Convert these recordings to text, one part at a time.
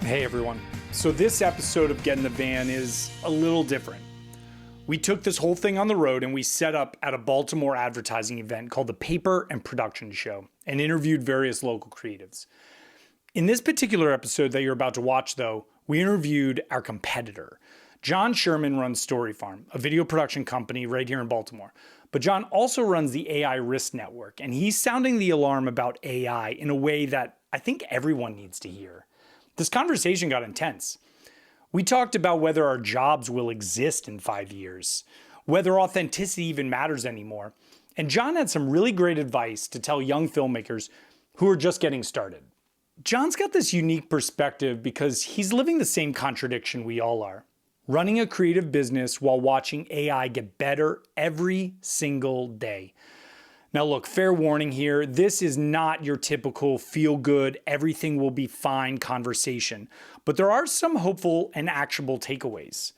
Hey everyone. So this episode of Get in the Van is a little different. We took this whole thing on the road and we set up at a Baltimore advertising event called the Paper and Production Show and interviewed various local creatives. In this particular episode that you're about to watch though, we interviewed our competitor. John Sherman runs Story Farm, a video production company right here in Baltimore. But John also runs the AI Risk Network, and he's sounding the alarm about AI in a way that I think everyone needs to hear. This conversation got intense. We talked about whether our jobs will exist in 5 years, whether authenticity even matters anymore, and John had some really great advice to tell young filmmakers who are just getting started. John's got this unique perspective because he's living the same contradiction we all are, running a creative business while watching AI get better every single day. Now look, fair warning here, this is not your typical feel-good, everything will be fine conversation, but there are some hopeful and actionable takeaways.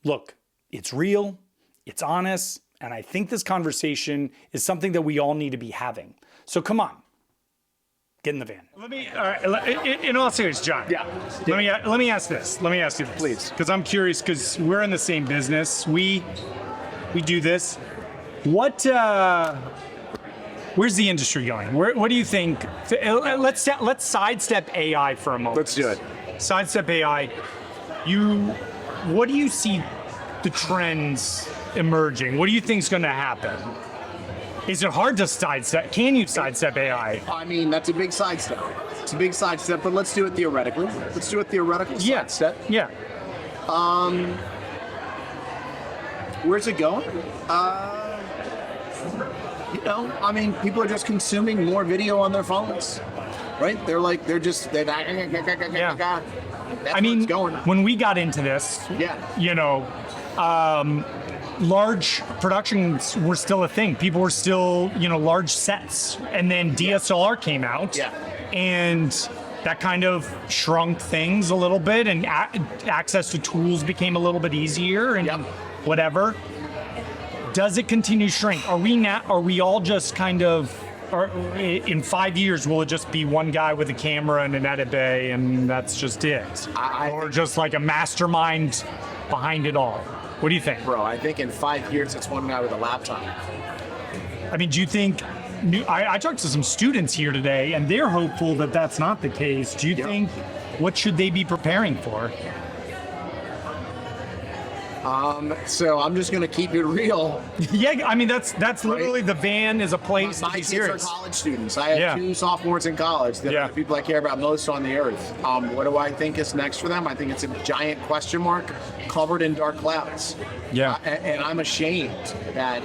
Look, it's real, it's honest, and I think this conversation is something that we all need to be having. So come on, get in the van. In all seriousness, John. Yeah. Let me ask this. Let me ask you this, Please. because I'm curious. Because we're in the same business. We do this. Where's the industry going? What do you think? Let's sidestep AI for a moment. Let's do it. Sidestep AI. What do you see the trends emerging? What do you think is going to happen? Is it hard to sidestep? Can you sidestep AI? I mean, that's a big sidestep. It's a big sidestep, but let's do it theoretically. Let's do a theoretical sidestep. Yeah. Where's it going? I mean, people are just consuming more video on their phones, right? They're just. Yeah. That's I mean, where it's going. when we got into this, large productions were still a thing. People were still, large sets. And then DSLR came out. Yeah. And that kind of shrunk things a little bit, and access to tools became a little bit easier and whatever. Does it continue to shrink? Are we all just kind of, or in 5 years, will it just be one guy with a camera and an edit bay and that's just it? Or just like a mastermind behind it all? What do you think? Bro, I think in 5 years, it's one guy with a laptop. I mean, do you think, I talked to some students here today and they're hopeful that that's not the case. Do you think, what should they be preparing for? So I'm just going to keep it real. Yeah, I mean, that's literally, the van is a place to be serious. My kids are college students. I have 2 sophomores in college that are the people I care about most on the earth. What do I think is next for them? I think it's a giant question mark covered in dark clouds. Yeah. And I'm ashamed that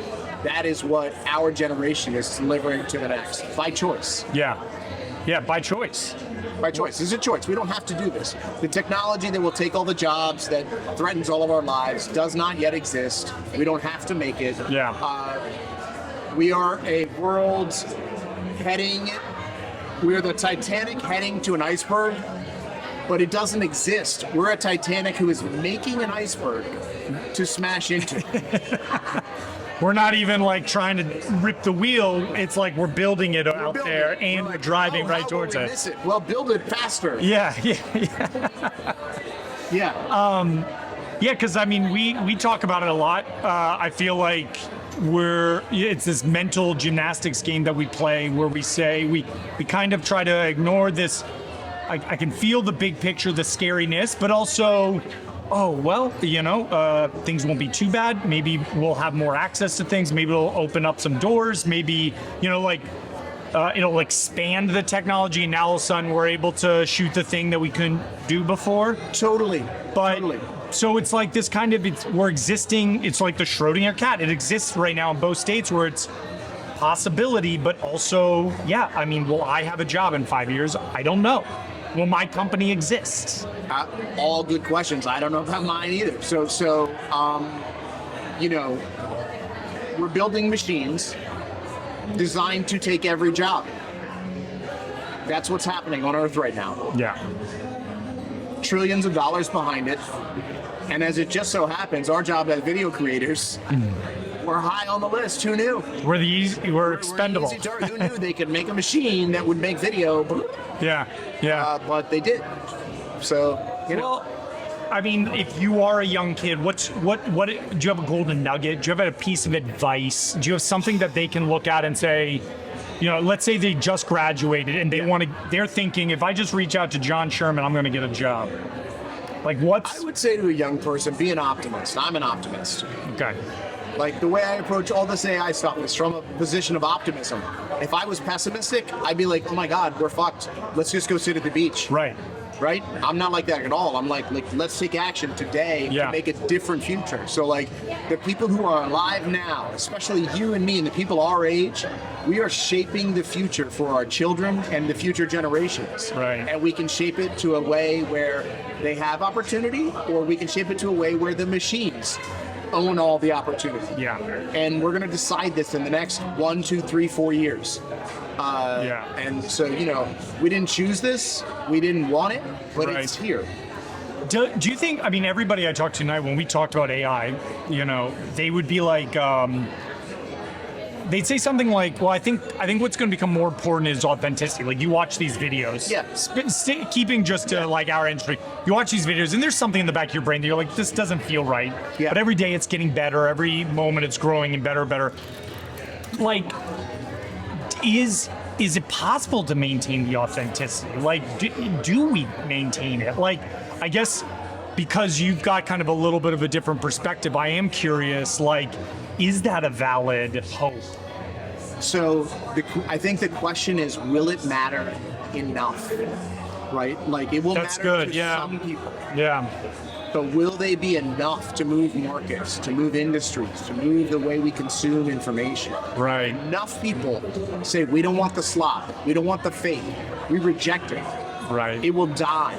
is what our generation is delivering to the next, by choice. Yeah, by choice. By choice. This is a choice. We don't have to do this. The technology that will take all the jobs, that threatens all of our lives, does not yet exist. We don't have to make it. Yeah. We are a world we're the Titanic heading to an iceberg, but it doesn't exist. We're a Titanic who is making an iceberg to smash into. We're not even like trying to rip the wheel. It's like we're building it out there and we're driving right towards it. Miss it. Well, build it faster. Yeah. Yeah. Because I mean, we talk about it a lot. I feel like it's this mental gymnastics game that we play where we say, we kind of try to ignore this. I can feel the big picture, the scariness, but also, things won't be too bad. Maybe we'll have more access to things. Maybe it'll open up some doors. Maybe, it'll expand the technology, and now all of a sudden we're able to shoot the thing that we couldn't do before. Totally. So it's like this kind of, we're existing, it's like the Schrodinger cat. It exists right now in both states where it's possibility, but also, will I have a job in 5 years? I don't know. Will my company exist? All good questions. I don't know about mine either. So, we're building machines designed to take every job. That's what's happening on Earth right now. Yeah. Trillions of dollars behind it. And as it just so happens, our job as video creators, we're high on the list. Who knew? We're expendable. Who knew they could make a machine that would make video? Yeah. But they did. So, Well, I mean, if you are a young kid, what do you have a golden nugget? Do you have a piece of advice? Do you have something that they can look at and say, let's say they just graduated and they're thinking, if I just reach out to John Sherman, I'm going to get a job. Like I would say to a young person, be an optimist. I'm an optimist. Okay. Like the way I approach all this AI stuff is from a position of optimism. If I was pessimistic, I'd be like, oh my God, we're fucked. Let's just go sit at the beach. Right. Right? I'm not like that at all. I'm like let's take action today to make a different future. So like the people who are alive now, especially you and me and the people our age, we are shaping the future for our children and the future generations. Right. And we can shape it to a way where they have opportunity, or we can shape it to a way where the machines own all the opportunity. Yeah. And we're going to decide this in the next 1, 2, 3, 4 years. And so, we didn't choose this, we didn't want it, but it's here. Do you think, everybody I talked to tonight, when we talked about AI, they would be like, they'd say something like, well, I think what's going to become more important is authenticity. Like, you watch these videos. Yeah. Keeping just to, like, our industry. You watch these videos, and there's something in the back of your brain that you're like, this doesn't feel right. Yeah. But every day it's getting better. Every moment it's growing and better and better. Like, is it possible to maintain the authenticity? Like, do we maintain it? Like, I guess because you've got kind of a little bit of a different perspective, I am curious, like, is that a valid hope? So I think the question is, will it matter enough? Right? Like, it will matter to some people. Yeah. But will they be enough to move markets, to move industries, to move the way we consume information? Right. Enough people say, we don't want the slop, we don't want the fake, we reject it. Right. It will die.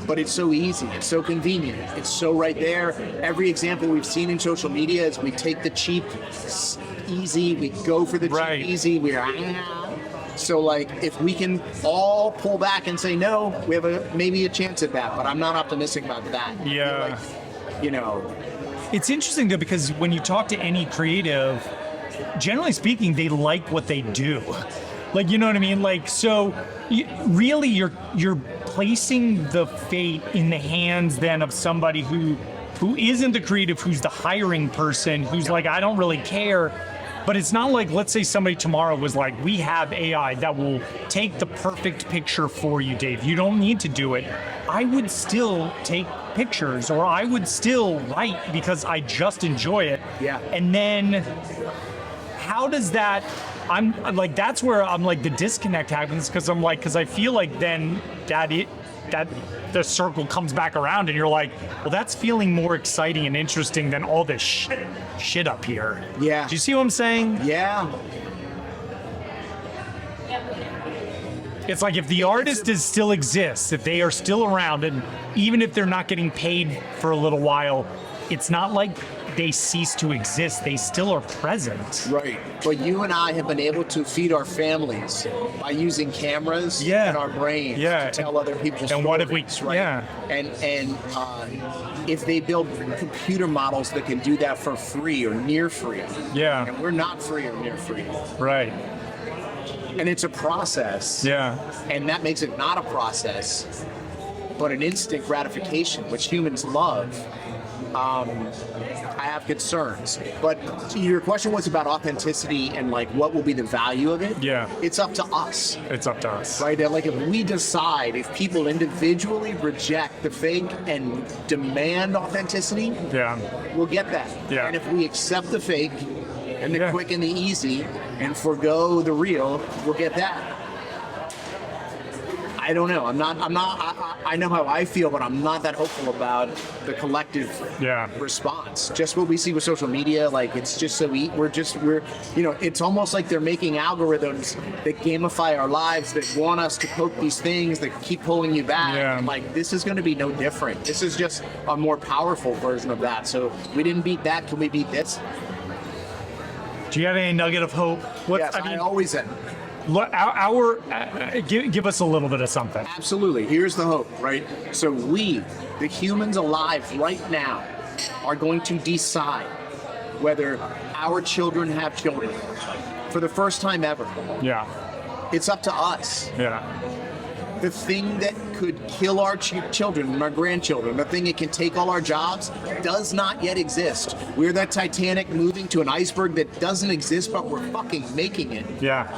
But it's so easy, it's so convenient, it's so right there. Every example we've seen in social media is we take the cheap, easy, we go for the cheap, easy, So like, if we can all pull back and say no, we have maybe a chance at that, but I'm not optimistic about that. Yeah. It's interesting though, because when you talk to any creative, generally speaking, they like what they do. Like, you know what I mean? Like, so really you're placing the fate in the hands then of somebody who isn't the creative, who's the hiring person, who's like, I don't really care. But it's not like, let's say somebody tomorrow was like, we have AI that will take the perfect picture for you, Dave. You don't need to do it. I would still take pictures, or I would still write because I just enjoy it. Yeah. And then how does that, I'm like, that's where I'm like, the disconnect happens, because I feel like then that the circle comes back around and you're like, well, that's feeling more exciting and interesting than all this shit up here. Yeah. Do you see what I'm saying? Yeah. It's like, if the artist still exists, if they are still around, and even if they're not getting paid for a little while, it's not like they cease to exist. They still are present. Right. But you and I have been able to feed our families by using cameras in our brains to tell other people's stories. And what if we, right? And if they build computer models that can do that for free or near free. Yeah. And we're not free or near free. Right. And it's a process. Yeah. And that makes it not a process, but an instant gratification, which humans love. I have concerns, but your question was about authenticity and like what will be the value of it. Yeah, it's up to us. It's up to us, right? Like, if we decide, if people individually reject the fake and demand authenticity, we'll get that. Yeah. And if we accept the fake and the quick and the easy and forgo the real, we'll get that. I don't know. I know how I feel, but I'm not that hopeful about the collective response. Just what we see with social media, like, it's just so it's almost like they're making algorithms that gamify our lives, that want us to poke these things, that keep pulling you back. Yeah. And like, this is going to be no different. This is just a more powerful version of that. So we didn't beat that. Can we beat this? Do you have any nugget of hope? Yes, I always am. Give us a little bit of something. Absolutely. Here's the hope, right? So we, the humans alive right now, are going to decide whether our children have children for the first time ever. Yeah. It's up to us. Yeah. the thing that could kill our children and our grandchildren, the thing that can take all our jobs, does not yet exist. We're that Titanic moving to an iceberg that doesn't exist, but we're fucking making it. Yeah.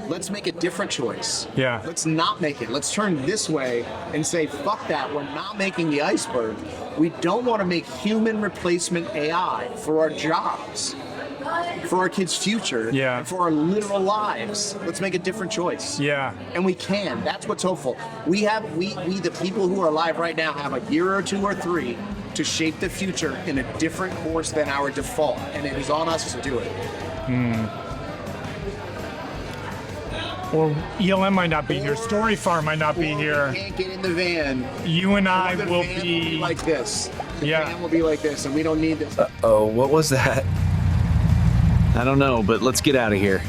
Let's make a different choice. Yeah. Let's not make it. Let's turn this way and say, fuck that. We're not making the iceberg. We don't want to make human replacement AI for our jobs, for our kids' future, and for our literal lives. Let's make a different choice. Yeah. And we can. That's what's hopeful. We the people who are alive right now, have a year or 2 or 3 to shape the future in a different course than our default. And it is on us to do it. Well, ELM might not be here. Story Farm might not be here. We can't get in the van. You and I will be like this. The Yeah. van will be like this, and we don't need this. Uh-oh, what was that? I don't know, but let's get out of here.